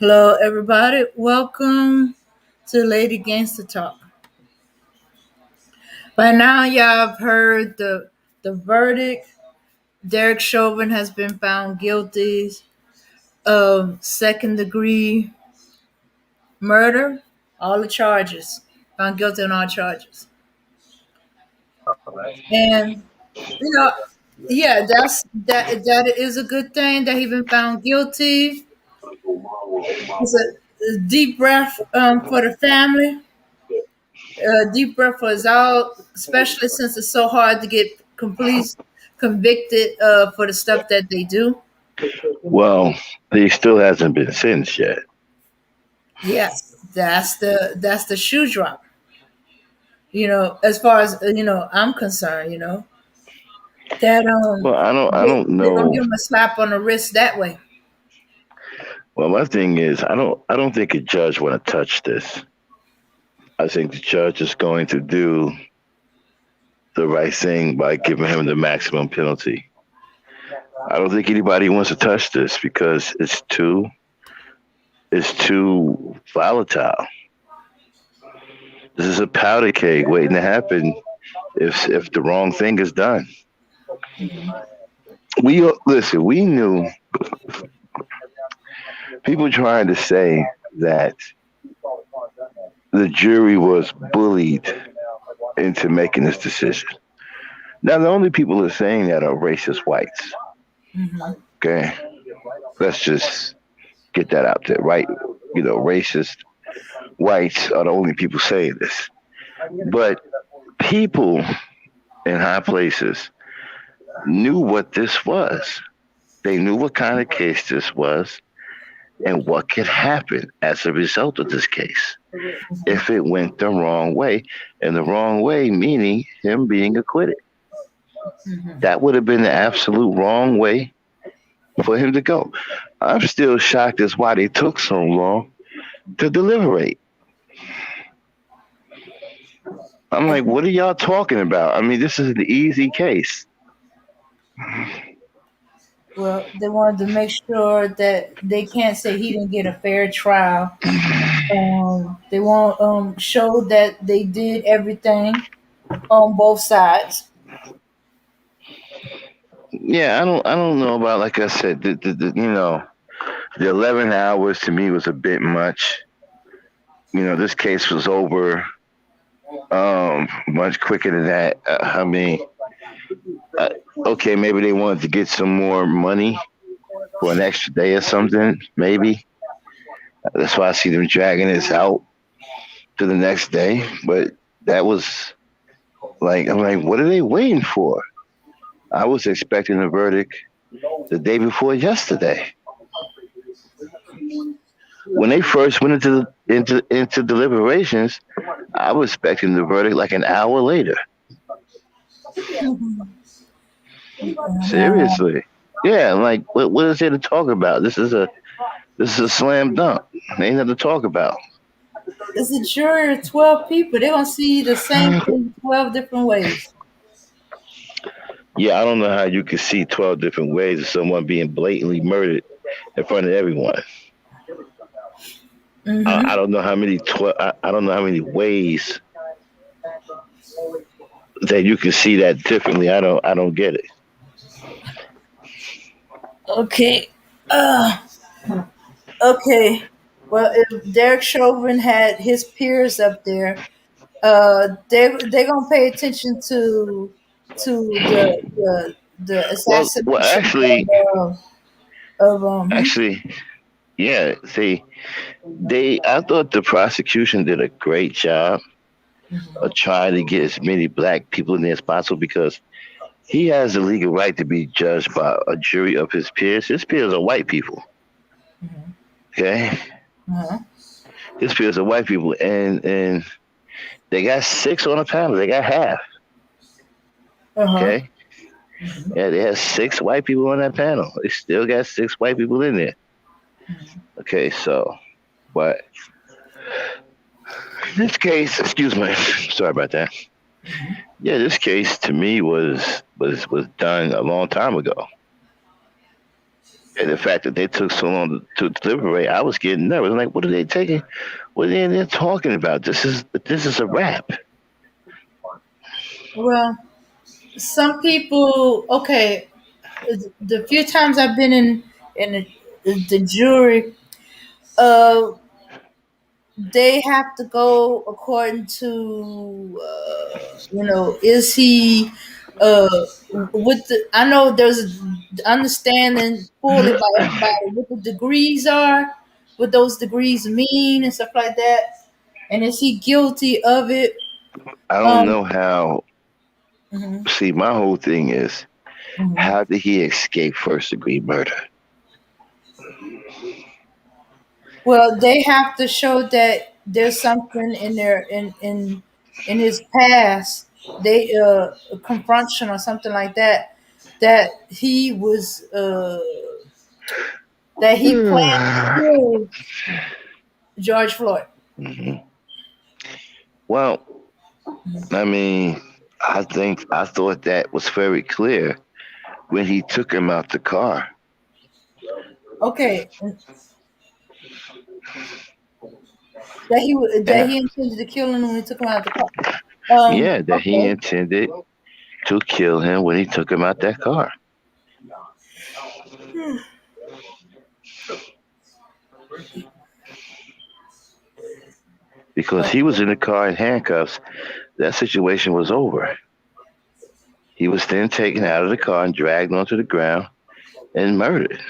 Hello, everybody. Welcome to Lady Gangsta Talk. By now, y'all have heard the verdict. Derek Chauvin has been found guilty of second degree murder. All the charges. Found guilty on all charges. And you know, yeah, that is a good thing that he been found guilty. It's a deep breath for the family. Deep breath was out, especially since it's so hard to get police convicted for the stuff that they do. Well, he still hasn't been sentenced yet. Yes, that's the shoe drop. As far as I'm concerned. That Well, I don't they're gonna know. give him a slap on the wrist that way. Well, my thing is, I don't think a judge want to touch this. I think the judge is going to do the right thing by giving him the maximum penalty. I don't think anybody wants to touch this because it's too volatile. This is a powder keg waiting to happen if the wrong thing is done. We listen. We knew people trying to say that the jury was bullied into making this decision. Now, the only people who are saying that are racist whites. Hmm. Okay, let's just get that out there, right? Racist whites are the only people saying this. But people in high places knew what this was. They knew what kind of case this was and what could happen as a result of this case if it went the wrong way. And the wrong way meaning him being acquitted. Hmm. That would have been the absolute wrong way for him to go. I'm still shocked as why they took so long to deliberate. I'm like, what are y'all talking about? I mean, this is an easy case. Well, they wanted to make sure that they can't say he didn't get a fair trial. They want show that they did everything on both sides. Yeah, I don't know about, like I said, the 11 hours to me was a bit much. This case was over much quicker than that. I mean, uh, okay, maybe they wanted to get some more money for an extra day or something. Maybe that's why I see them dragging this out to the next day. But that was like, I'm like, what are they waiting for? I was expecting a verdict the day before yesterday. When they first went into deliberations, I was expecting the verdict like an hour later. Uh, Seriously. Yeah, like what is there to talk about? This is a slam dunk. Ain't nothing to talk about. it's a jury of 12 people. They're going to see the same thing 12 different ways. Yeah, I don't know how you could see 12 different ways of someone being blatantly murdered in front of everyone. I Hmm. don't know how many 12. I don't know how many ways that you can see that differently. I don't get it. Okay. Uh, okay. Well, if Derek Chauvin had his peers up there, they're gonna pay attention to the Well, assassination of. actually, yeah. See, I thought the prosecution did a great job Mhm. of trying to get as many black people in there as possible because he has the legal right to be judged by a jury of his peers. His peers are white people. Mhm. Okay, Uh-huh. his peers are white people, and they got six on the panel. They got half. Uh-huh. Okay, yeah, they had six white people on that panel. They still got six white people in there. Okay, so but this case, excuse me, sorry about that. Yeah, this case to me was done a long time ago. And the fact that they took so long to deliberate, I was getting nervous. I'm like, what are they taking? What are they talking about? This is a rap. Well, some people. Okay, the few times I've been in the jury, uh, they have to go according to is he uh with the I know there's understanding fully by everybody what the degrees are, what those degrees mean and stuff like that, and is he guilty of it. I don't um know how. mhm, See, my whole thing is, mhm. how did he escape first degree murder? Well, they have to show that there's something in their in his past, they confrontation or something like that, that he was that he planned to kill George Floyd. Mhm. Well, I mean, I thought that was very clear when he took him out the car. Okay, that Yeah, he intended to kill him when he took him out of the car. yeah, that he Okay. intended to kill him when he took him out that car because he was in the car in handcuffs. That situation was over. He was then taken out of the car and dragged onto the ground and murdered.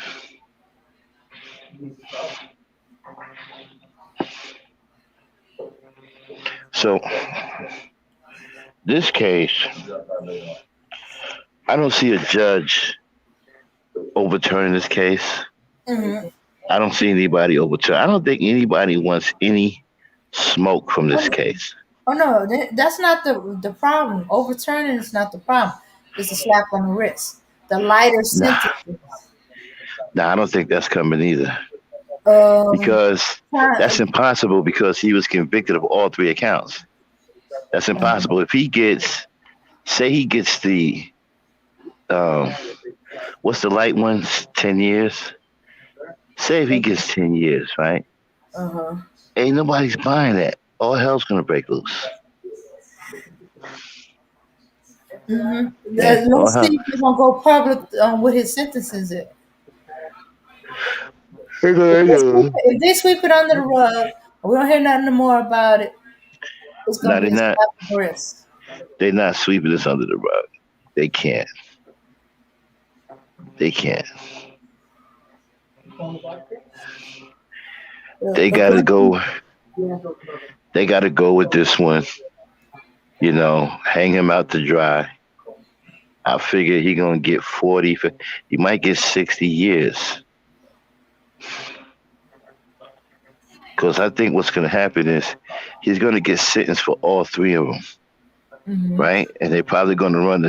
So, this case, I don't see a judge overturning this case. Hmm. I don't see anybody overturn. I don't think anybody wants any smoke from this Oh, case. oh no, that's not the problem. Overturning is not the problem. It's a slap on the wrist. The lighter Nah, sentence. nah, I don't think that's coming either Um, because that's time, impossible because he was convicted of all three accounts. That's impossible. If he gets, say, he gets the, um, what's the light ones, 10 years. Say if he gets 10 years, right? uh-huh. Ain't nobody's buying that. All hell's gonna break loose. Yeah, all Let's see hell. if they're gonna go public what his sentences is. If they sweep it under the rug, we don't hear nothing more about it. It's No, gonna they're be a not. slap on the wrist. They're not sweeping this under the rug. They can't. They can't. They The gotta question, go. They gotta go with this one. Hang him out to dry. I figure he gonna get 40. He might get 60 years. Because I think what's gonna happen is he's gonna get sentenced for all three of them, mm-hmm. right? And they're probably gonna run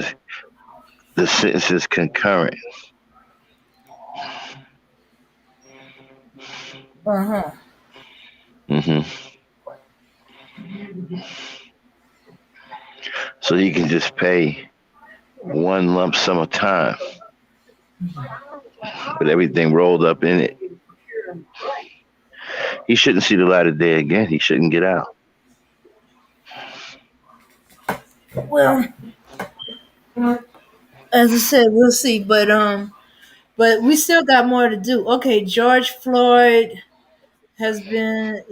the sentences concurrent. Uh-huh. hmm So he can just pay one lump sum of time with everything rolled up in it. He shouldn't see the light of day again. He shouldn't get out. Well, as I said, we'll see. But we still got more to do. Okay, George Floyd has been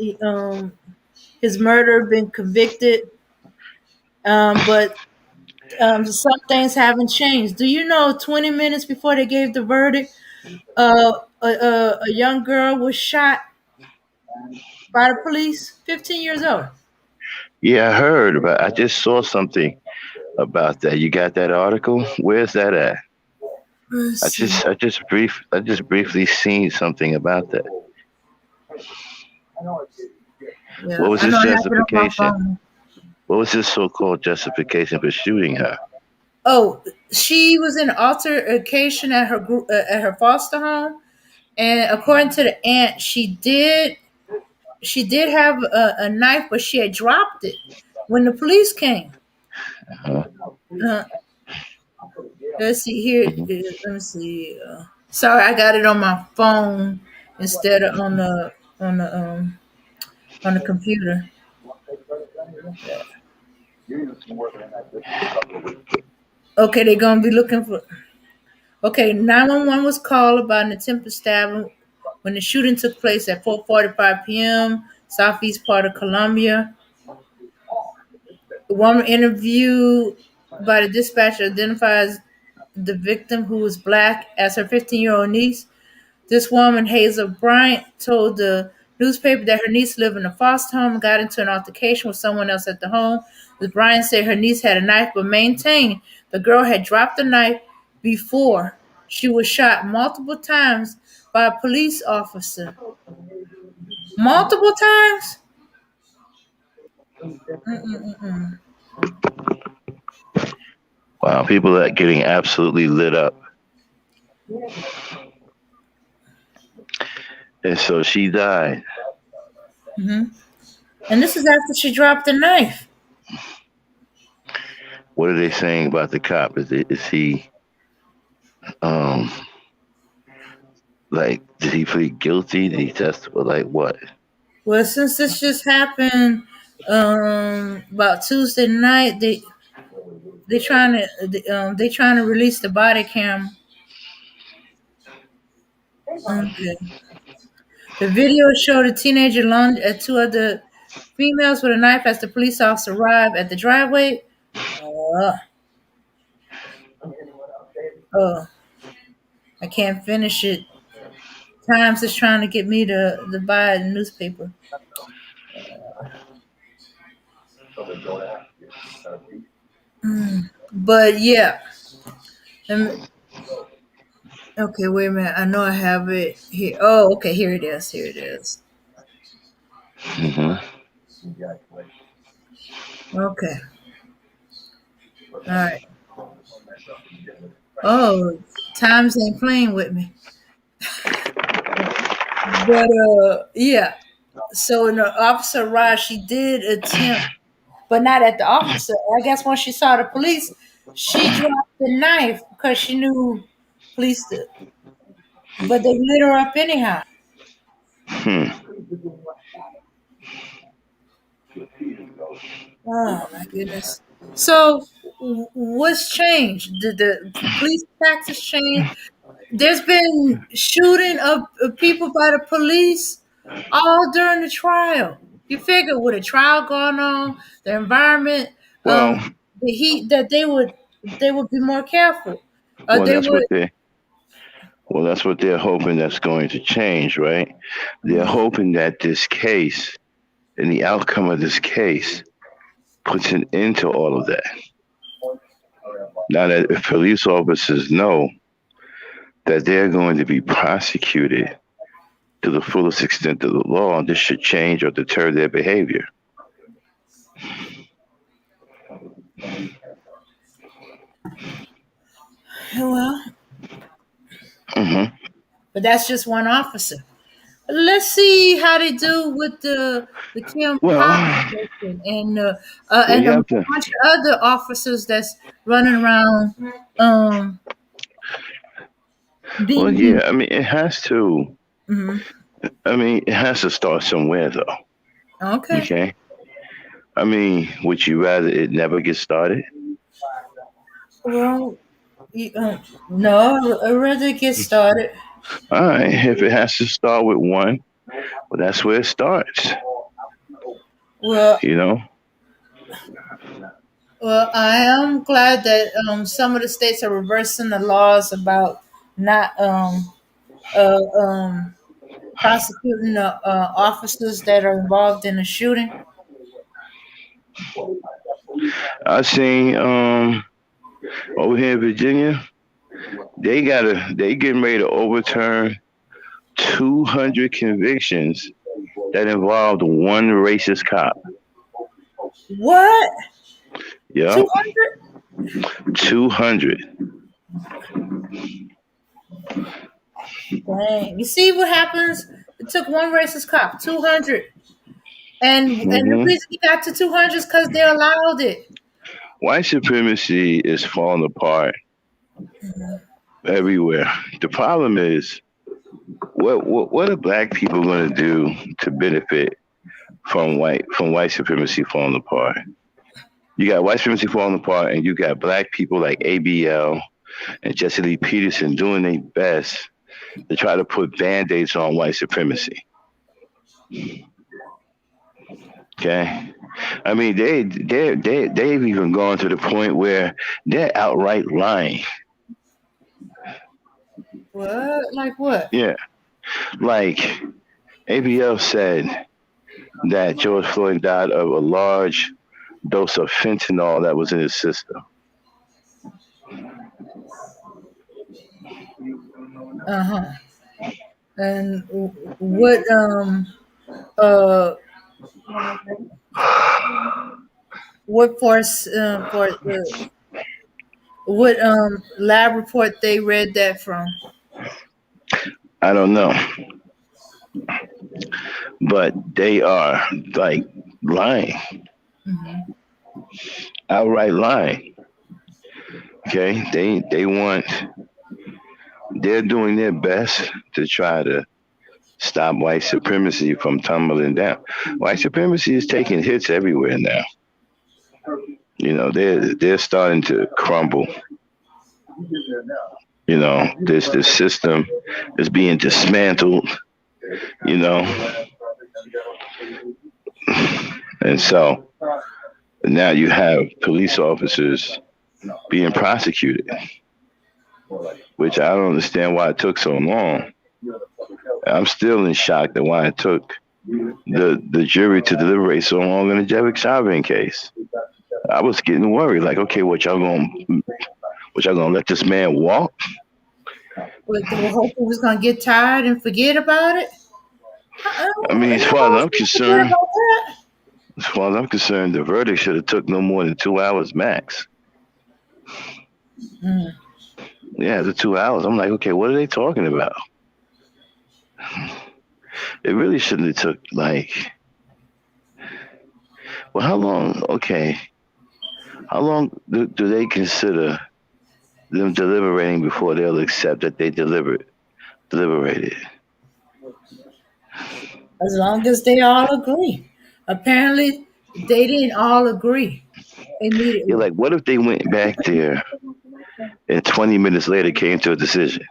his murder been convicted, but some things haven't changed. Do you know 20 minutes before they gave the verdict, a young girl was shot by the police, 15 years old. Yeah, I heard, but I just saw something about that. You got that article? Where's that at? Let's I see. just I just briefly seen something about that. Yeah, What was I know his I have it on my justification? phone. What was his so-called justification for shooting her? Oh, she was in altercation at her group at her foster home, and according to the aunt, she did have a knife, but she had dropped it when the police came. Uh, Uh, let's see here. mhm. Let me see. Sorry, I got it on my phone instead of on the um on the computer. Okay, they're gonna be looking for. Okay, 911 was called about an attempted stabbing when the shooting took place at 4:45 p.m. southeast part of Columbia. The woman interviewed by the dispatcher identifies the victim, who was black, as her 15-year-old niece. This woman, Hazel Bryant, told the newspaper that her niece lived in a foster home and got into an altercation with someone else at the home. Ms. Bryant said her niece had a knife, but maintained the girl had dropped the knife before she was shot multiple times by a police officer. Multiple times? Mm-mm-mm. Wow, people are getting absolutely lit up. And so she died. Mm-hmm. And this is after she dropped the knife. What are they saying about the cop? Is he um like did he plead guilty? Did he testify? Like what? Well, since this just happened about Tuesday night, they trying to release the body cam. Okay. The video showed a teenager lunge at two other females with a knife as the police officer arrived at the driveway. Uh, oh, I can't finish it. Times is trying to get me to buy the newspaper. But yeah, um, okay. Wait a minute. I know I have it here. Oh, okay. Here it is. Here it is. Hmm. Okay. All right. Oh, times ain't playing with me. But yeah. So when the officer arrived, she did attempt, but not at the officer. I guess when she saw the police, she dropped the knife because she knew police did. But they lit her up anyhow. Hmm. Oh my goodness. So what's changed? Did the police tactics change? There's been shooting of people by the police all during the trial. You figure with a trial going on, the environment, Well, the heat, that they would be more careful. well, They that's would. what they well, that's what they're hoping that's going to change, right? They're hoping that this case and the outcome of this case puts an end to all of that. Now that if police officers know that they're going to be prosecuted to the fullest extent of the law, this should change or deter their behavior. Well, Hmm. but that's just one officer. Let's see how they do with the Kim Pop Well, well, and you a have to. bunch of other officers that's running around um Well, being. yeah. I mean, it has to. Mhm. I mean, it has to start somewhere, though. Okay. Okay. I mean, would you rather it never get started? Well, no, I'd rather get started. All right. If it has to start with one, well, that's where it starts. Well, You know. well, I am glad that some of the states are reversing the laws about not uh, um, prosecuting the officers that are involved in the shooting. I seen over here in Virginia, they getting ready to overturn 200 convictions that involved one racist cop. What? Yep, 200? 200. Dang. You see what happens? It took one racist cop, 200. And the Hmm. reason he got to 200 is because they allowed it. White supremacy is falling apart everywhere. The problem is, what are black people going to do to benefit from white supremacy falling apart? You got white supremacy falling apart, and you got black people like ABL and Jesse Lee Peterson doing their best to try to put band-aids on white supremacy. Okay, I mean they've even gone to the point where they're outright lying. What? Like what? Yeah, like ABL said that George Floyd died of a large dose of fentanyl that was in his system. Uh huh. And what uh what force for what lab report they read that from? I don't know, but they are like lying, Hmm. outright lying. Okay, they're doing their best to try to stop white supremacy from tumbling down. White supremacy is taking hits everywhere now. You know, they're starting to crumble. You know, this system is being dismantled. You know, and so now you have police officers being prosecuted, which I don't understand why it took so long. I'm still in shock at why it took the jury to deliberate so long in the Derek Chauvin case. I was getting worried, like, okay, what y'all gonna let this man walk? But they were hoping was gonna get tired and forget about it. I mean, Nobody's gonna forget about that. as far as I'm concerned, the verdict should have took no more than 2 hours max. Mm. Yeah, the 2 hours. I'm like, okay, what are they talking about? It really shouldn't have took like, well, how long? Okay, how long do they consider them deliberating before they'll accept that they deliberated? As long as they all agree. Apparently, they didn't all agree You're immediately. like, what if they went back there and 20 minutes later came to a decision?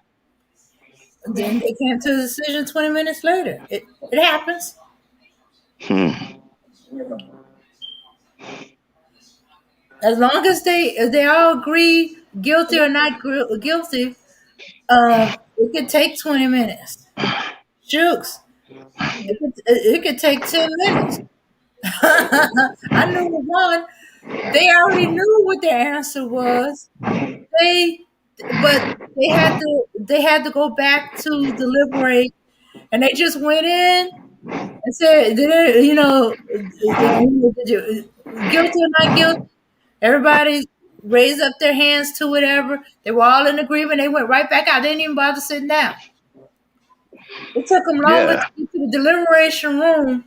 Then they came to a decision 20 minutes later. It happens. Hmm. As long as they all agree guilty or not guilty, it could take 20 minutes. Shooks. It could take 10 minutes. I knew one. They already knew what their answer was. They, but they had to go back to deliberate, and they just went in and said, guilty or not guilty. Everybody raised up their hands to whatever. They were all in agreement. They went right back out. They didn't even bother sitting down. It took them longer Yeah, to get to the deliberation room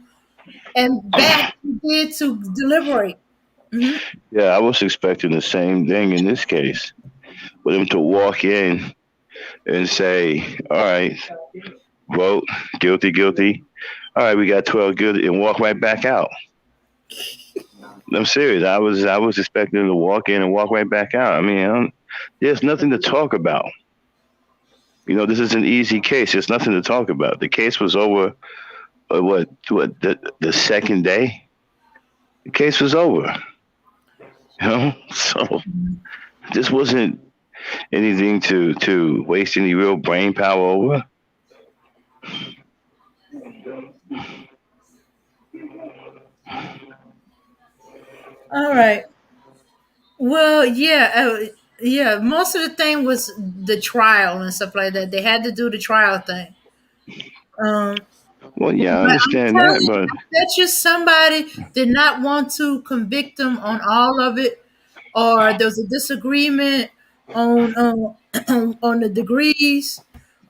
and back than it did to deliberate. Hmm. yeah. I was expecting the same thing in this case, for them to walk in and say, "All right, vote guilty, guilty. All right, we got 12 guilty," and walk right back out. I'm serious. I was expecting them to walk in and walk right back out. I mean, there's nothing to talk about. You know, this is an easy case. There's nothing to talk about. The case was over. What the second day? The case was over. You know, so this wasn't anything to waste any real brain power over. All right. Well, yeah, yeah. Most of the thing was the trial and stuff like that. They had to do the trial thing. Um, Well, yeah, I but I'm understand telling that, you, but I bet you somebody did not want to convict them on all of it, or there was a disagreement on on the degrees,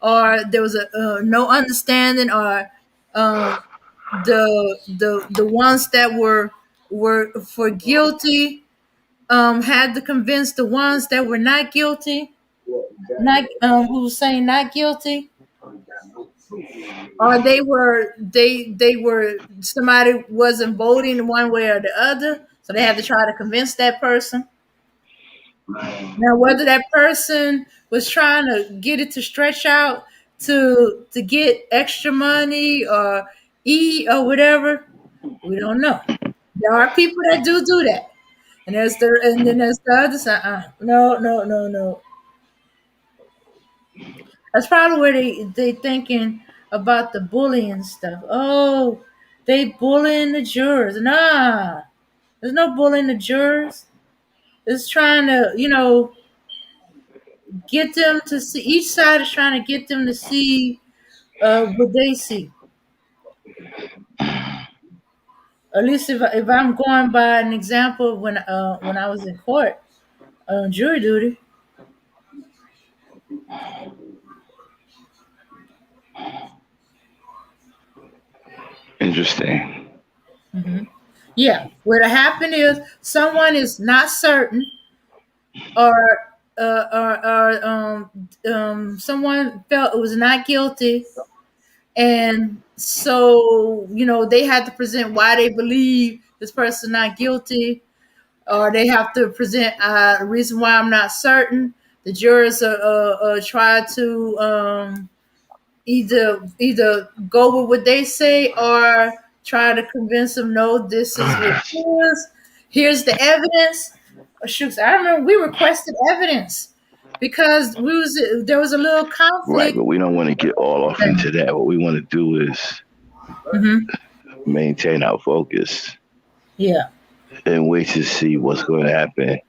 or there was a no understanding, or um, the ones that were for guilty had to convince the ones that were not guilty. not who was saying not guilty, or they were somebody wasn't voting one way or the other, so they had to try to convince that person. Now, whether that person was trying to get it to stretch out to get extra money or eat or whatever, we don't know. There are people that do that, and then there's the other side. No, no, no, no. That's probably where they thinking about the bullying stuff. Oh, they bullying the jurors. Nah, there's no bullying the jurors. It's trying to get them to see. Each side is trying to get them to see what they see. At least if I'm going by an example of when I was in court on jury duty. Interesting. Yeah, what happened is someone is not certain, or someone felt it was not guilty, and so they had to present why they believe this person not guilty, or they have to present a reason why I'm not certain. The jurors try to either go with what they say or try to convince them, no, this is what it is. Here's the evidence. Oh, shoots, I remember we requested evidence because there was a little Right, conflict. but we don't want to get all off into that. What we want to do is Hmm. maintain our focus Yeah. and wait to see what's going to happen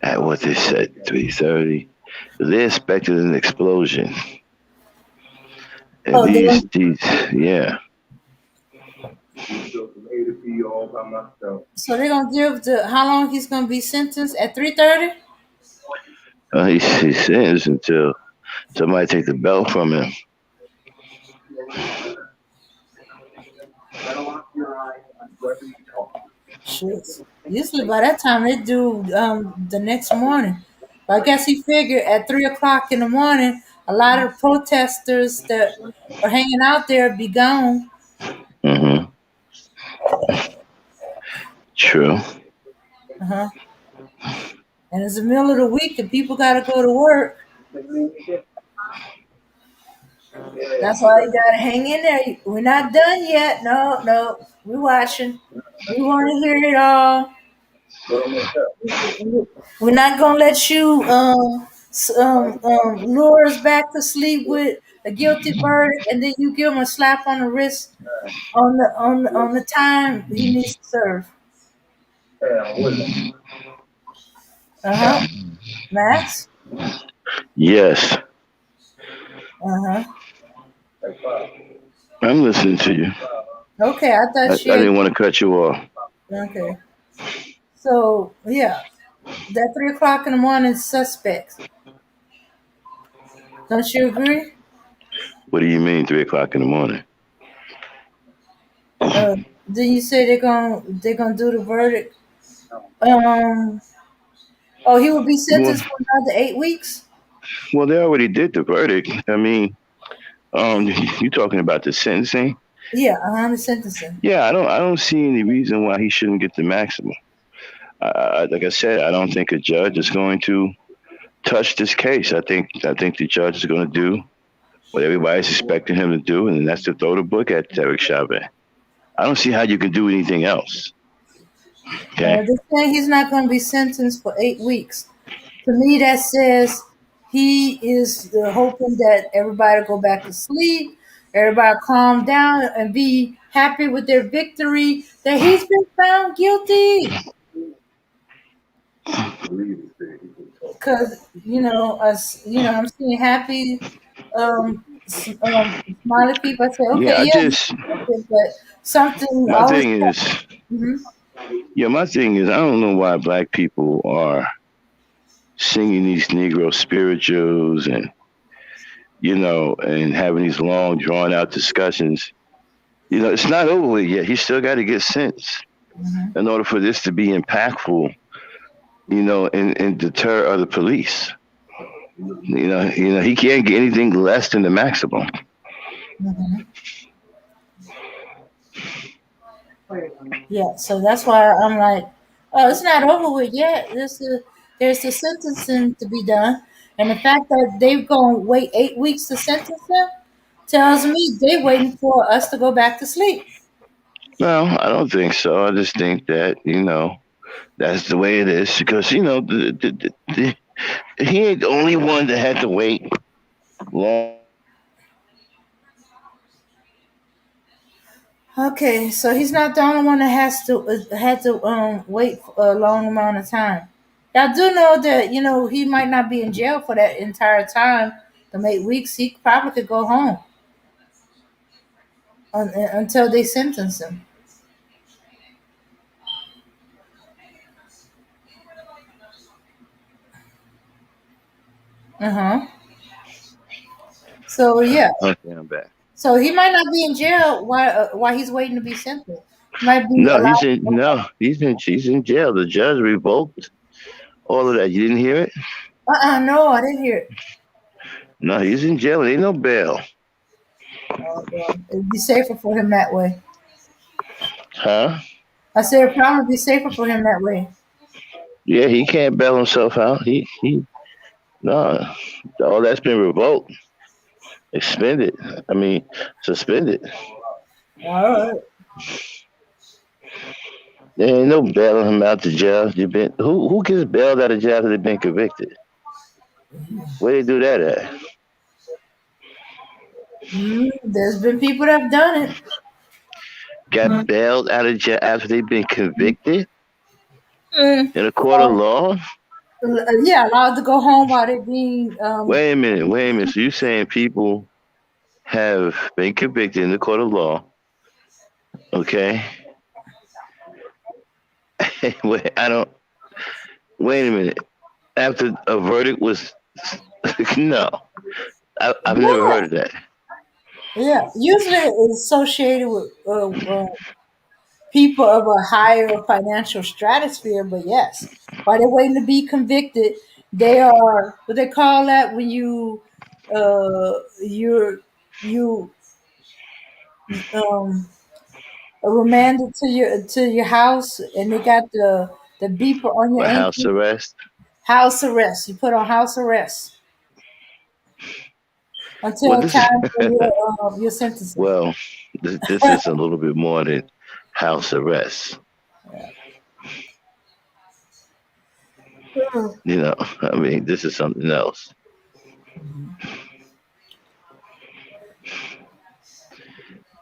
at what they said 3:30. They expected an explosion, and Oh, these yeah. so they're gonna give how long he's gonna be sentenced at 3:30. He's sentenced until somebody take the belt from him. Shit. Usually by that time they do the next morning. But I guess he figured at 3 o'clock in the morning, a lot of protesters that were hanging out there be gone. Hmm. True. Uh-huh. And it's the middle of the week and people gotta go to work. That's why you gotta hang in there. We're not done yet. No, no. We're watching. We wanna hear it all. We're not gonna let you lure us back to sleep with a guilty verdict, and then you give him a slap on the wrist on the time he needs to serve. Uh huh. Max. Yes, Uh huh. I'm listening to you. Okay, I I thought you. didn't want to cut you off. Okay. So yeah, that 3 o'clock in the morning suspects. Don't you agree? What do you mean 3 o'clock in the morning? Uh, then you say they're gonna do the verdict. Um. Oh, he will be Well, sentenced for another 8 weeks. well, they already did the verdict. I mean, you talking about the sentencing? Yeah, the sentencing. Yeah, I don't see any reason why he shouldn't get the maximum. Like I said, I don't think a judge is going to touch this case. I think the judge is going to do what everybody's expecting him to do, and that's to throw the book at Derek Chauvin. I don't see how you can do anything else. Okay. They're saying he's not going to be sentenced for 8 weeks. To me, that says he is hoping that everybody go back to sleep, everybody calm down, and be happy with their victory that he's been found guilty. Because I'm seeing happy, smiley people. I say, okay, Yeah, I yeah, he's just guilty, but something my always. thing is Mhm. yeah, my thing is I don't know why black people are singing these Negro spirituals and and having these long drawn out discussions. It's not over with yet. He still got to get sentenced Mhm. in order for this to be impactful, and deter other police. He can't get anything less than the maximum. Hmm. Yeah, so that's why I'm like, oh, it's not over with yet. There's the sentencing to be done, and the fact that they're going to wait 8 weeks to sentence him tells me they're waiting for us to go back to sleep. No, I don't think so. I just think that that's the way it is because he ain't the only one that had to wait long Okay, so he's not the only one that has to had to wait for a long amount of time. Y'all do know that he might not be in jail for that entire time. The 8 weeks, he probably could go home until they sentence him. Uh huh. So yeah, Okay, I'm back. so he might not be in jail while he's waiting to be sentenced. He might be No, allowed. he's in jail. The judge revoked all of that. You didn't hear it? No, I didn't hear it. No, he's in jail. It ain't no bail. Well, it'd be safer for him that way. Huh? I said it'd probably be safer for him that way. Yeah, he can't bail himself out. He no, all that's been revoked, expended. I mean, suspended. All right. There ain't no bailing him out to jail. You been who gets bailed out of jail after they've been convicted? Where they do that at? There's been people that have done it. Got bailed out of jail after they've been convicted Mm. in a court of law? Yeah, allowed to go home while they're being Wait a minute. So you saying people have been convicted in the court of law? Okay. Wait, I don't. Wait a minute. After a verdict was no, I've never yeah, heard of that. yeah. Usually it's associated with people of a higher financial stratosphere, but yes, while they're waiting to be convicted, they are what they call that when you um remanded to your house and they got the beeper on your A house ankle. arrest. House arrest. You put on house arrest Well, until this is time for your sentencing. well, this is a little bit more than house arrest. I mean, this is something else.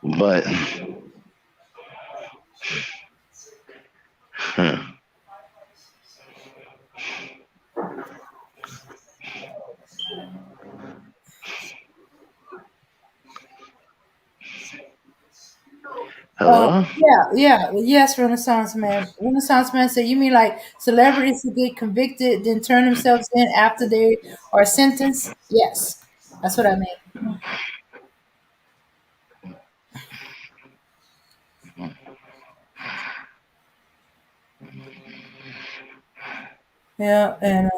But hmm, hello. Yes, Renaissance man. Renaissance man said, "You mean like celebrities who get convicted then turn themselves in after they are sentenced?" Yes, that's what I mean. Yeah, and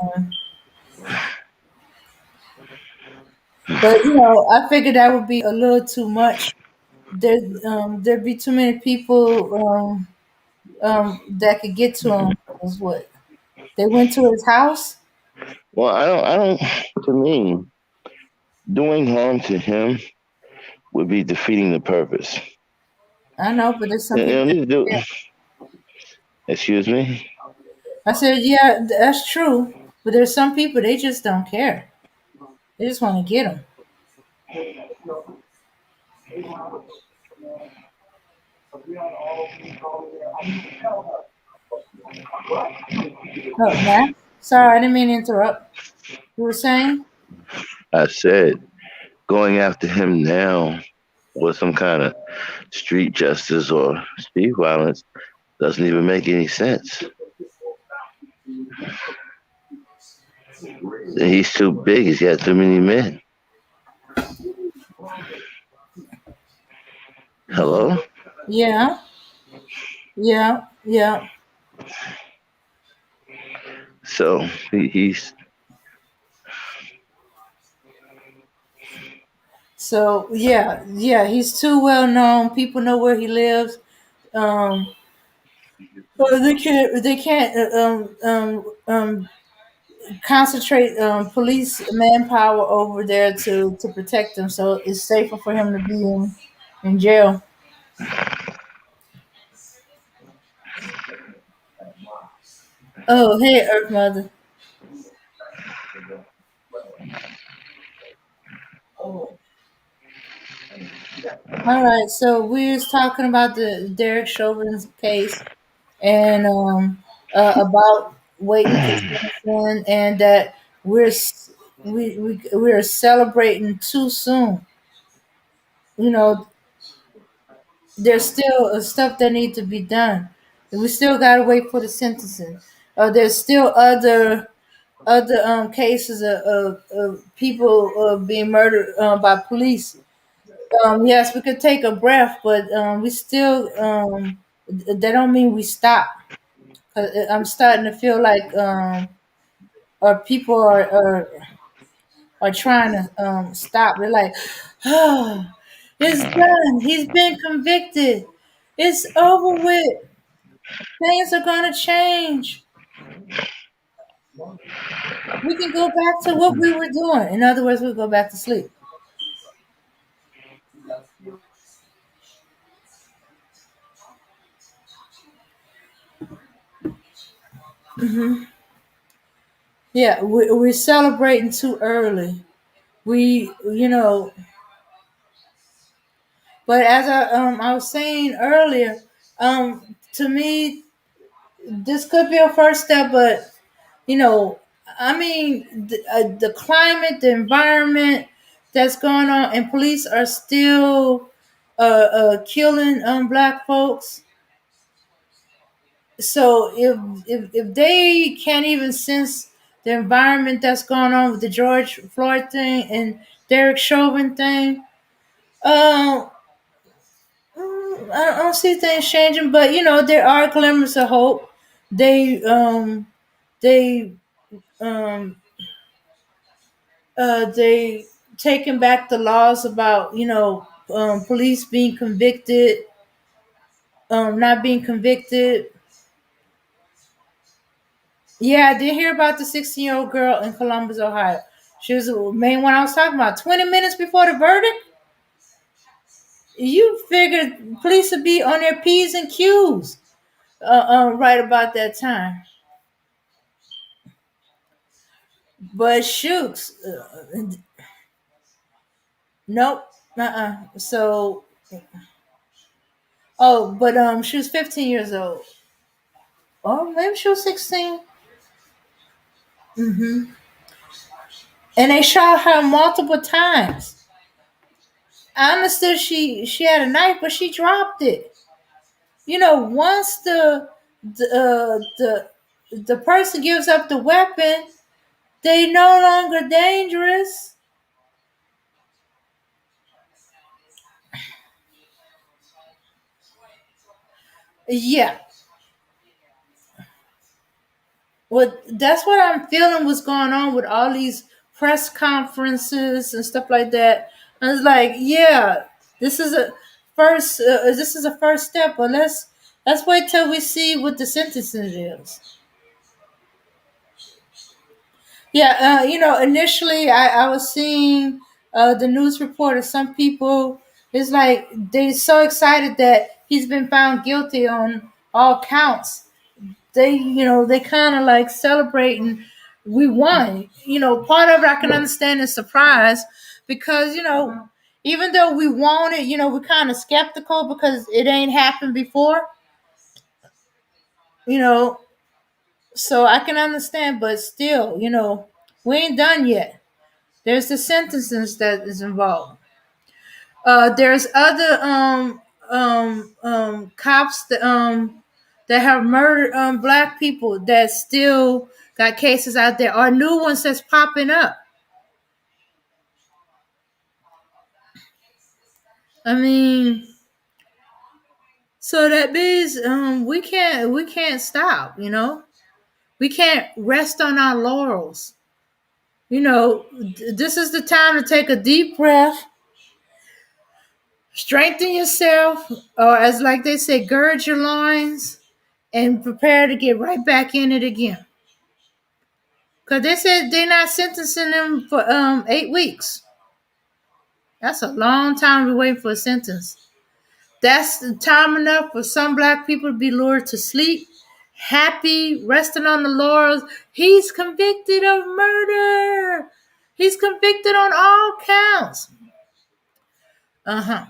but I figured that would be a little too much. There'd be too many people that could get to him. Was what they went to his house. Well, I don't. To me, doing harm to him would be defeating the purpose. I know, but there's some You people. don't need to do. Yeah. Excuse me. I said, yeah, that's true. But there's some people they just don't care. They just want to get him. Oh, man. Sorry, I didn't mean to interrupt. You were saying? I said going after him now with some kind of street justice or street violence doesn't even make any sense. He's too big. He's got too many men. Hello. Yeah, yeah. So he's So yeah, yeah, he's too well known. People know where he lives. Um, but they can't concentrate police manpower over there to protect him. So it's safer for him to be in jail. Oh, hey, Earth Mother. All right, so we was talking about the Derek Chauvin's case and about waiting for sentencing and that we're celebrating too soon. You know, there's still stuff that needs to be done. We still gotta wait for the sentencing. There's still other cases of people being murdered by police. Yes, we could take a breath, but we still that don't mean we stop. 'Cause I'm starting to feel like or people are trying to stop. They're like, oh, it's done. He's been convicted. It's over with. Things are gonna change. We can go back to what we were doing. In other words, we'll go back to sleep. Yeah, we're celebrating too early. You know, but as I was saying earlier, to me, this could be a first step, but you know, I mean, the climate, the environment that's going on, and police are still killing black folks. So if they can't even sense the environment that's going on with the George Floyd thing and Derek Chauvin thing, uh, I don't see things changing. But you know, there are glimmers of hope. They they um they taking back the laws about police being convicted, not being convicted. Yeah, I did hear about the 16-year-old girl in Columbus, Ohio. She was the main one I was talking about. 20 minutes before the verdict, you figured police would be on their P's and Q's right about that time. But shoots, nope. So, oh, but she was 15 years old. Oh, maybe she was 16. Hmm. And they shot her multiple times. I understood she had a knife, but she dropped it. You know, once the person gives up the weapon, they no longer dangerous. Yeah, what that's what I'm feeling was going on with all these press conferences and stuff like that. I was like, yeah, this is a this is a first step, but let's wait till we see what the sentencing is. Yeah, initially I was seeing the news report of some people. It's like they're so excited that he's been found guilty on all counts. They kind of like celebrating. We won. Part of it I can understand is surprise because even though we want it, we're kind of skeptical because it ain't happened before. You know, so I can understand, but still, we ain't done yet. There's the sentences that is involved. There's other cops that have murdered black people that still got cases out there, or new ones that's popping up. I mean, so that means we can't stop. We can't rest on our laurels. This is the time to take a deep breath Strengthen yourself, or as like they say, gird your loins and prepare to get right back in it again. Cause they said they're not sentencing them for 8 weeks. That's a long time to wait for a sentence. That's the time enough for some black people to be lured to sleep, happy, resting on the laurels. He's convicted of murder. He's convicted on all counts. Uh-huh.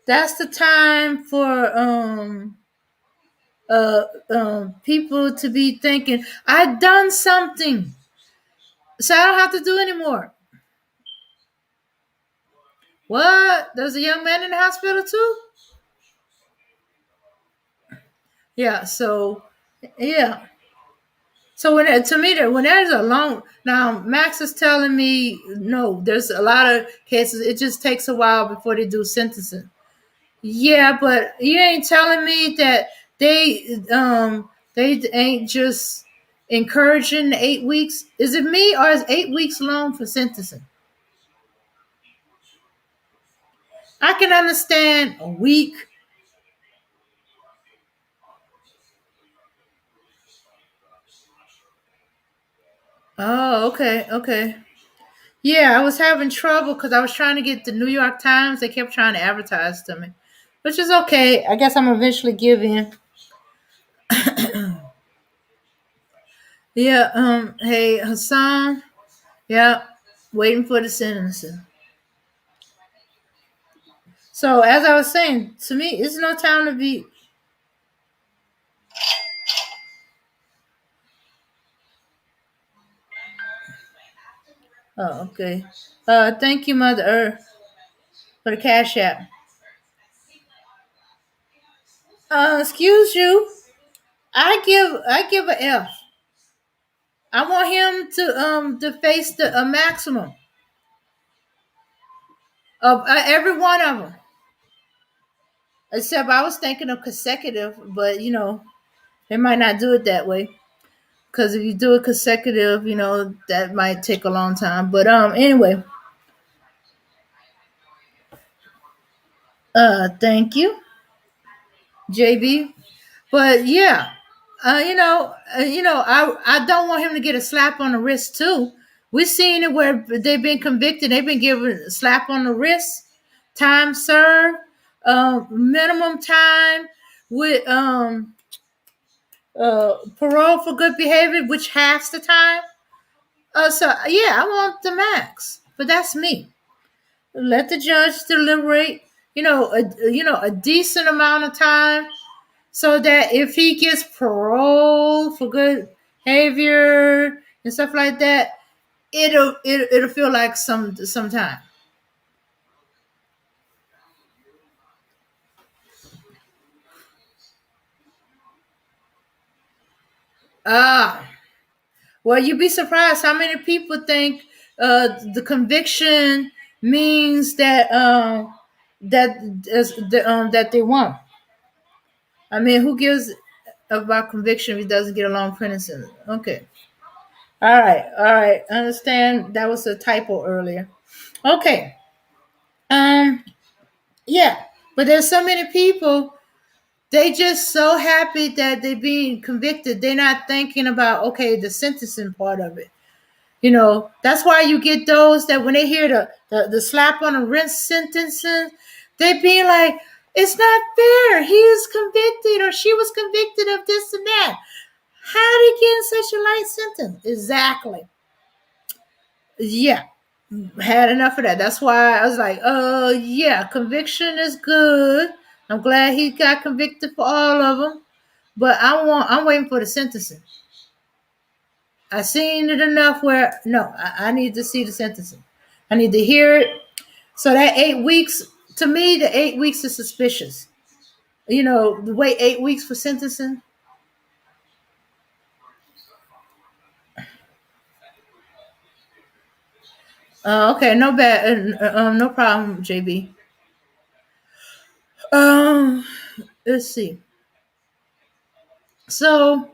That's the time for people to be thinking, I've done something, so I don't have to do anymore. What? There's a young man in the hospital too? Yeah, so yeah. So to me, when there's a long now, Max is telling me no. There's a lot of cases. It just takes a while before they do sentencing. Yeah, but you ain't telling me that they ain't just encouraging 8 weeks. Is it me or is 8 weeks long for sentencing? I can understand a week. Oh, okay, okay. Yeah, I was having trouble because I was trying to get the New York Times. They kept trying to advertise to me, which is okay. I guess I'm eventually give in. Yeah. Hey, Hassan. Yeah. Waiting for the sentencing. So as I was saying, to me, it's no time to be. Oh, okay. Thank you, Mother Earth, for the cash app. Excuse you. I give a F. I want him to face the a maximum of every one of them. Except I was thinking of consecutive, but they might not do it that way. Because if you do it consecutive, that might take a long time. But anyway, thank you, JB. But yeah, I don't want him to get a slap on the wrist too. We've seen it where they've been convicted, they've been given a slap on the wrist, time served, minimum time with parole for good behavior, which halves the time. So yeah, I want the max, but that's me. Let the judge deliberate. A decent amount of time, so that if he gets parole for good behavior and stuff like that, it'll feel like some time. Ah, well, you'd be surprised how many people think the conviction means that they won. I mean, who gives about conviction if he doesn't get a long prison sentence? Okay. All right. I understand that was a typo earlier. Okay. Um, yeah. But there's so many people, they just so happy that they're being convicted. They're not thinking about, okay, the sentencing part of it. That's why you get those that when they hear the slap on the wrist sentencing, they be like, it's not fair. He is convicted or she was convicted of this and that. How did he get such a light sentence? Exactly. Yeah. Had enough of that. That's why I was like, oh yeah, conviction is good. I'm glad he got convicted for all of them. But I'm waiting for the sentencing. I seen it enough where no, I need to see the sentencing. I need to hear it. So that 8 weeks, to me, the 8 weeks is suspicious. The wait 8 weeks for sentencing. Okay, no bad, no problem, JB. Um, let's see. So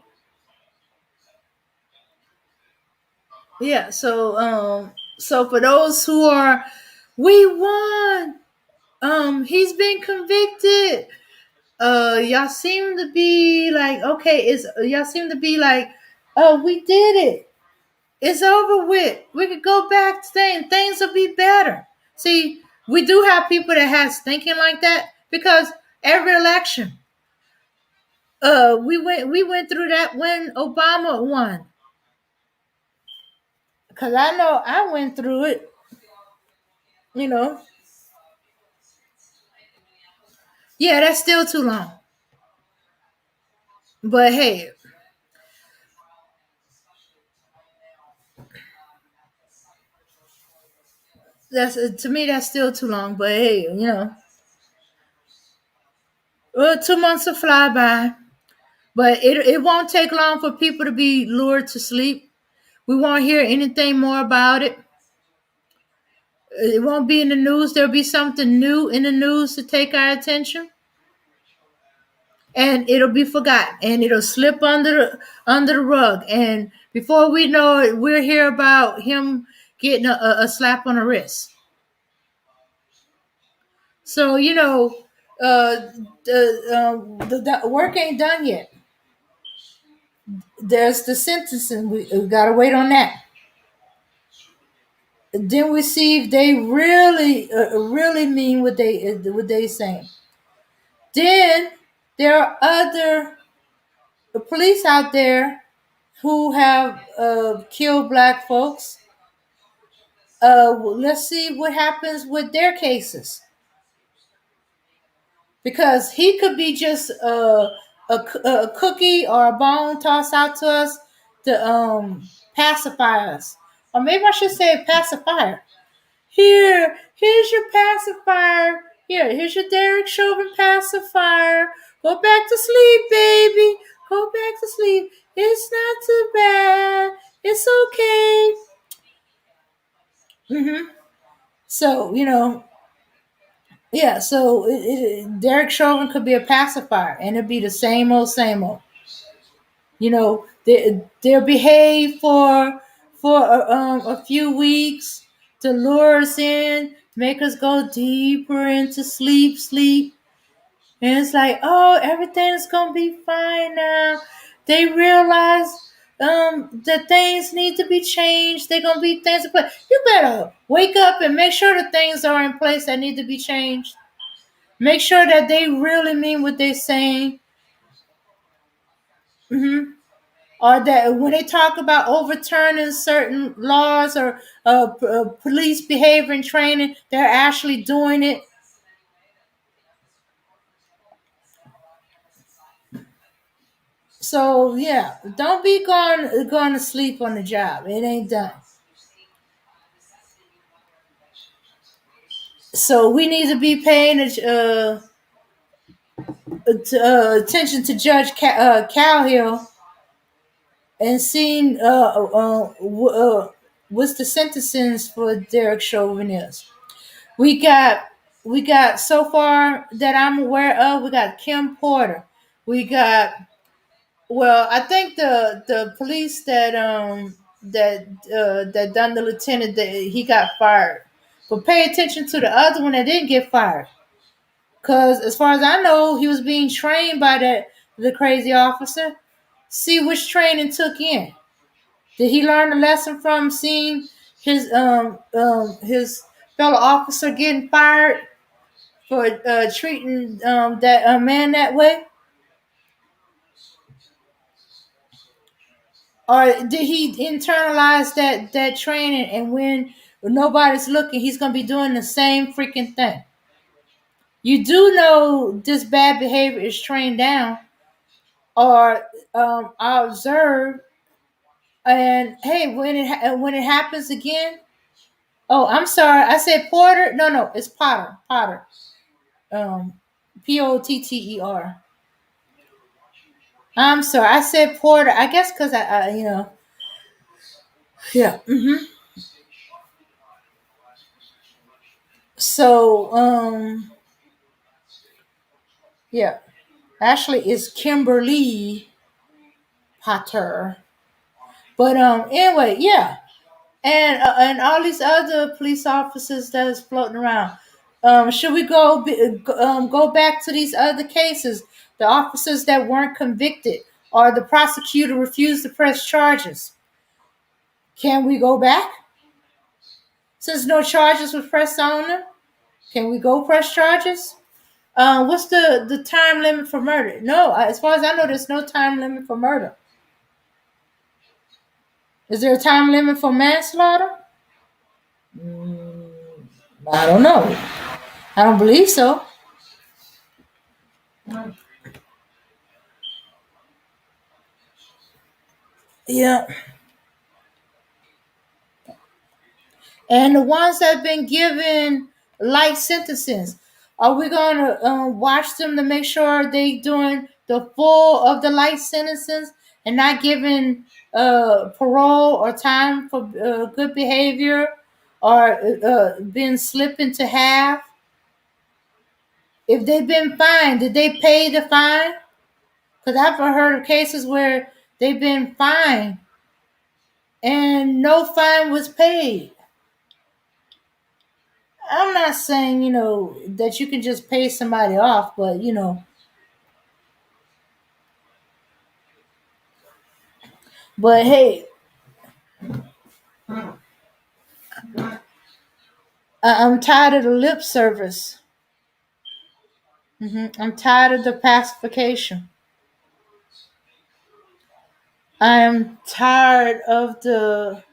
yeah, so for those who are, we won. He's been convicted. Y'all seem to be like, okay, it's y'all seem to be like, oh, we did it. It's over with. We could go back to things will be better. See, we do have people that has thinking like that because every election, we went through that when Obama won. Cause I know I went through it. You know, yeah, that's still too long. But hey, that's to me that's still too long. But hey, 2 months will fly by. But it won't take long for people to be lured to sleep. We won't hear anything more about it. It won't be in the news. There'll be something new in the news to take our attention, and it'll be forgotten, and it'll slip under the rug. And before we know it, we'll hear about him getting a slap on the wrist. So the work ain't done yet. There's the sentencing. We gotta wait on that. Then we see if they really mean what they saying. Then there are other police out there who have killed black folks. Let's see what happens with their cases because he could be just a cookie or a bone tossed out to us to pacify us, or maybe I should say pacifier. Here's your pacifier. Here's your Derek Chauvin pacifier. Go back to sleep, baby. Go back to sleep. It's not too bad. It's okay. So yeah. So Derek Chauvin could be a pacifier, and it'd be the same old, same old. They'll behave for a few weeks to lure us in, make us go deeper into sleep, and it's like, oh, everything's gonna be fine now. They realize that things need to be changed. They're gonna be things in place. You better wake up and make sure the things are in place that need to be changed. Make sure that they really mean what they're saying. hmm or that when they talk about overturning certain laws or police behavior and training, they're actually doing it. So yeah, don't be going to sleep on the job. It ain't done. So we need to be paying attention to Judge Calhill and seeing what's the sentences for Derek Chauvin is. We got we got so far that I'm aware of. We got Kim Porter. We got I think the police that done the lieutenant that he got fired. But pay attention to the other one that didn't get fired. Cause as far as I know, he was being trained by the crazy officer. See which training took in. Did he learn a lesson from seeing his fellow officer getting fired for treating that man that way? Or did he internalize that training and when nobody's looking, he's gonna be doing the same freaking thing? You do know this bad behavior is trained down or observed, and hey, when it happens again. Oh, I'm sorry, I said Porter. No, it's Potter. Potter. Um, Potter. I'm sorry, I said Porter. I guess because yeah. So yeah. Actually, it's Kimberly Potter. But anyway, yeah, and all these other police officers that is floating around. Should we go back to these other cases? The officers that weren't convicted, or the prosecutor refused to press charges. Can we go back since no charges were pressed on them? Can we go press charges? What's the time limit for murder? No, as far as I know, there's no time limit for murder. Is there a time limit for manslaughter? Mm, I don't know. I don't believe so. Yeah. And the ones that have been given light sentences, are we going to watch them to make sure they doing the full of the light sentences and not giving parole or time for good behavior, or being slipped into half? If they've been fined, did they pay the fine? Because I've heard of cases where they've been fined and no fine was paid. I'm not saying, that you can just pay somebody off, but but hey, I'm tired of the lip service. I'm tired of the pacification. I am tired of the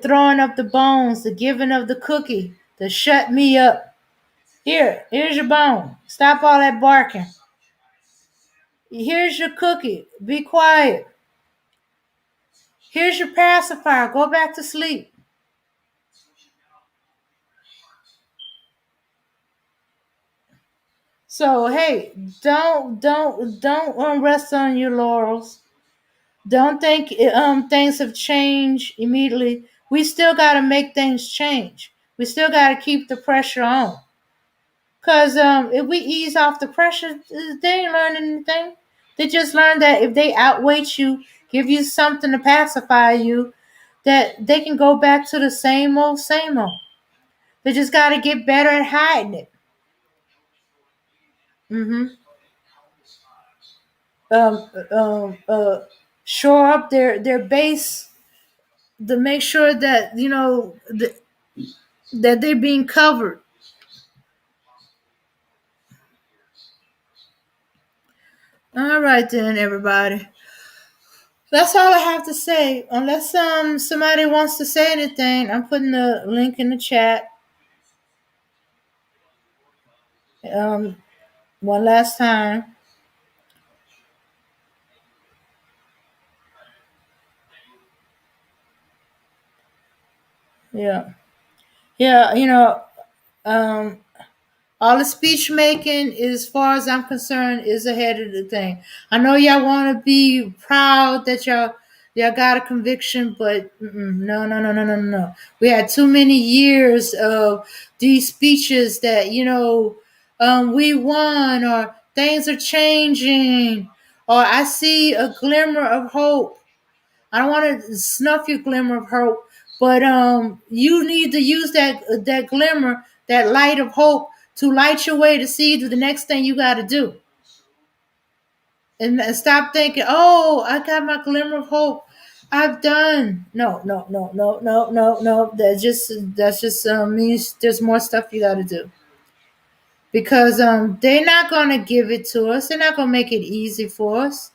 throwing up the bones, the giving of the cookie, the shut me up. Here's your bone. Stop all that barking. Here's your cookie. Be quiet. Here's your pacifier. Go back to sleep. So hey, don't rest on your laurels. Don't think things have changed immediately. We still got to make things change. We still got to keep the pressure on. Cause if we ease off the pressure, they ain't learning anything. They just learned that if they outweight you, give you something to pacify you, that they can go back to the same old, same old. They just got to get better at hiding it. Mm-hmm. Um, um, uh, Shore up their base to make sure that that they're being covered. All right then, everybody. That's all I have to say. Unless somebody wants to say anything, I'm putting the link in the chat. Um, One last time. Yeah, yeah. Um, all the speech making, as far as I'm concerned, is ahead of the thing. I know y'all want to be proud that y'all got a conviction, but no, no, no, no, no, no. We had too many years of these speeches that we won, or things are changing, or I see a glimmer of hope. I don't want to snuff your glimmer of hope, but you need to use that glimmer, that light of hope, to light your way to see to the next thing you got to do, and stop thinking, "Oh, I got my glimmer of hope. I've done." No, no, no, no, no, no, no. That's just means there's more stuff you got to do, because they're not gonna give it to us. They're not gonna make it easy for us.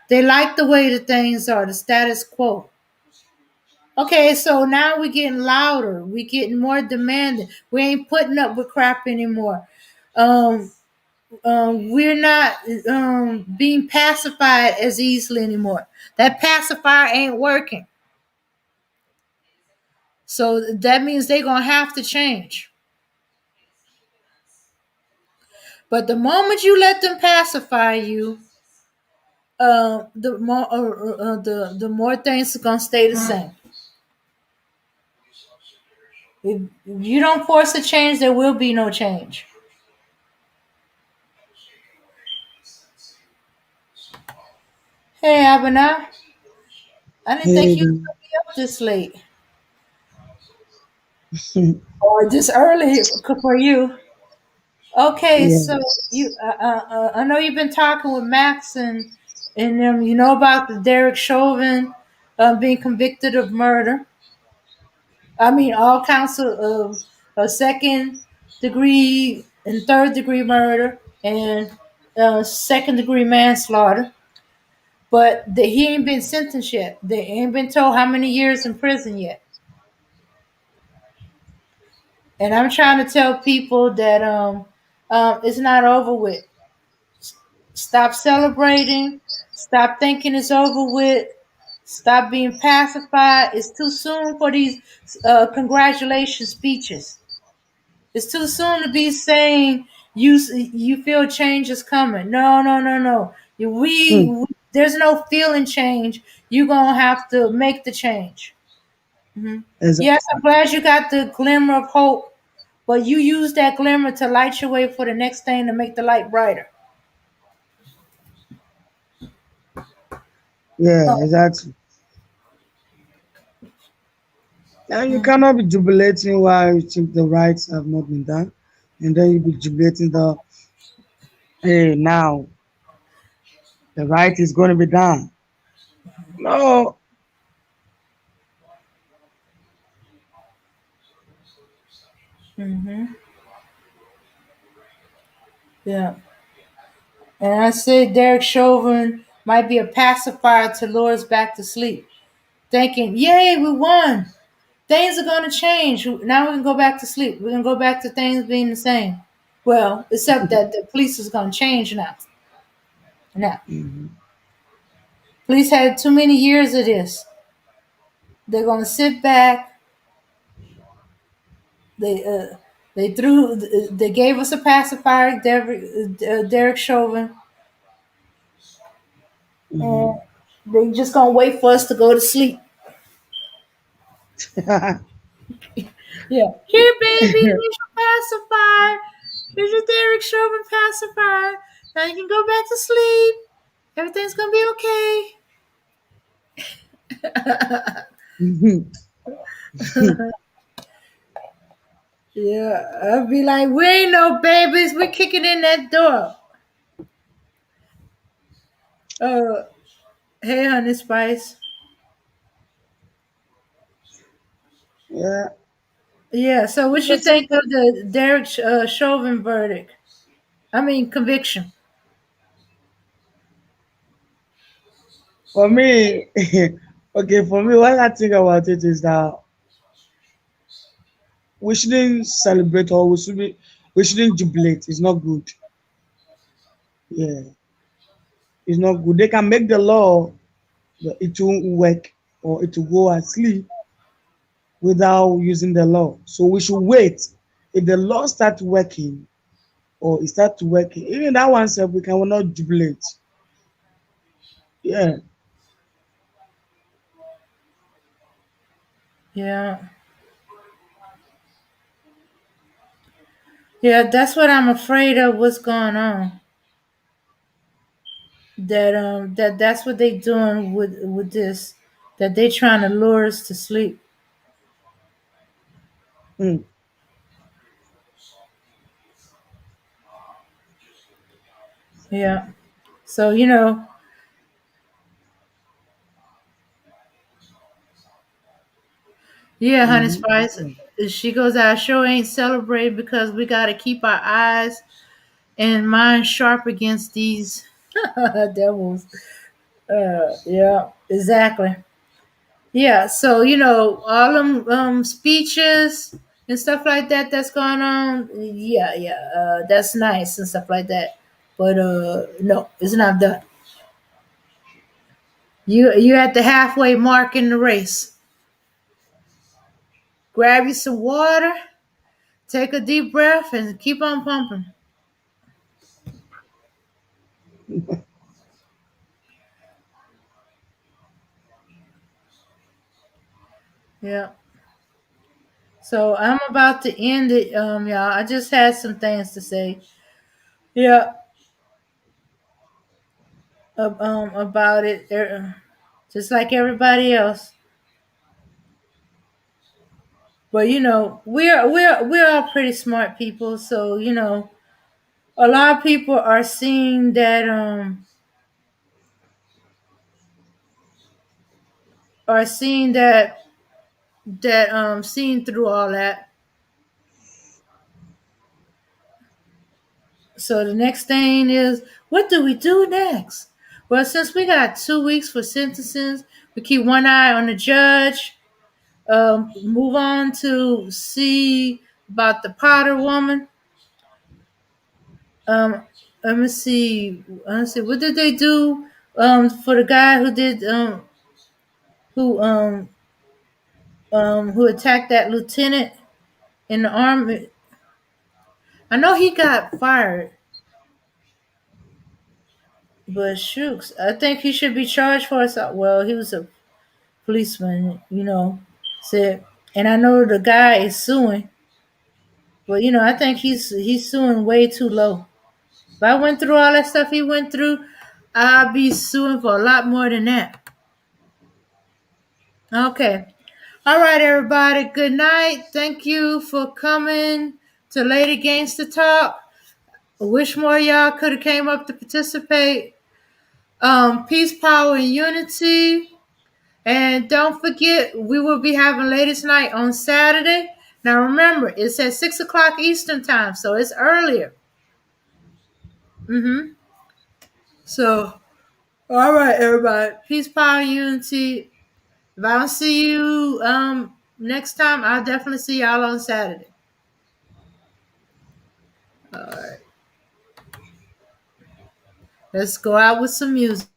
They like the way the things are, the status quo. Okay, so now we're getting louder. We're getting more demanding. We ain't putting up with crap anymore. Um, we're not being pacified as easily anymore. That pacifier ain't working. So that means they're going to have to change. But the moment you let them pacify you, the more things are going to stay the same. If you don't force a change, there will be no change. Hey, Abana, I didn't think Hey, you would be up this late. or just early for you. Okay, so Yes. I know you've been talking with Max and them. You know about the Derek Chauvin being convicted of murder. I mean, all counts of second degree and third degree murder and second degree manslaughter. But he ain't been sentenced yet. They ain't been told how many years in prison yet. And I'm trying to tell people that it's not over with. Stop celebrating. Stop thinking it's over with. Stop being pacified. It's too soon for these congratulation speeches. It's too soon to be saying you feel change is coming. No, no, no, no. Hmm. We there's no feeling change. You're gonna have to make the change. Mhm. Yes, Exactly. I'm glad you got the glimmer of hope, but you use that glimmer to light your way for the next thing to make the light brighter. Yeah, Oh, exactly. And you mhm, cannot be jubilating while you think the rights have not been done, and then you be jubilating the hey now the right is going to be done. No. mhm, yeah. And I said Derek Chauvin might be a pacifier to lure us back to sleep, thinking, "Yay, we won! Things are going to change. Now we can go back to sleep. We can go back to things being the same." Well, except that the police is going to change now. Now, Mhm. police had too many years of this. They're going to sit back. They they gave us a pacifier, Derek Chauvin, and Mhm. they just gonna wait for us to go to sleep. Yeah, here, baby, here's your pacifier. Here's your Derek Chauvin pacifier. Now you can go back to sleep. Everything's gonna be okay. Mhm. Yeah, I'd be like, we ain't no babies. We're kicking in that door. Uh, hey, Honey Spice. Yeah. Yeah, so what you Because think of the Derek Chauvin verdict? I mean, conviction. for me, okay, for me, what I think about it is that we shouldn't celebrate or we shouldn't jubilate. It's not good. Yeah, it's not good. They can make the law, but it won't work or it will go asleep without using the law. So we should wait. If the law starts working or it starts working, even that one step we cannot jubilate. Yeah. Yeah, yeah, that's what I'm afraid of. What's going on? That's what they doing with this. That they trying to lure us to sleep. Mm. Yeah. So you know, yeah, Honey Mhm. Spice. She goes, "I sure ain't celebrating because we got to keep our eyes and minds sharp against these devils." Yeah, exactly. Yeah, so you know all them speeches and stuff like that that's going on. Yeah, yeah, that's nice and stuff like that. But no, it's not done. You at the halfway mark in the race. Grab you some water, take a deep breath, and keep on pumping. Yeah. So I'm about to end it, y'all. I just had some things to say. Yeah, about it. Just like everybody else. But we're all pretty smart people, so a lot of people are seeing that seeing through all that. So the next thing is, what do we do next? Well, since we got 2 weeks for sentencing, we keep one eye on the judge. Move on to see about the Potter woman. Um, let me see. Let me see. What did they do? For the guy who who attacked that lieutenant in the army. I know he got fired, but shooks, I think he should be charged for it. Well, he was a policeman, said, and I know the guy is suing, but I think he's suing way too low. If I went through all that stuff he went through, I'd be suing for a lot more than that. Okay. All right, everybody. Good night. Thank you for coming to Lady Gangsta Talk. I wish more of y'all could have came up to participate. Peace, power, and unity. And don't forget, we will be having Ladies Night on Saturday. Now remember, it's at 6 o'clock Eastern time, so it's earlier. So, all right, everybody. Peace, power, and unity. If I don't see you next time, I'll definitely see y'all on Saturday. All right. Let's go out with some music.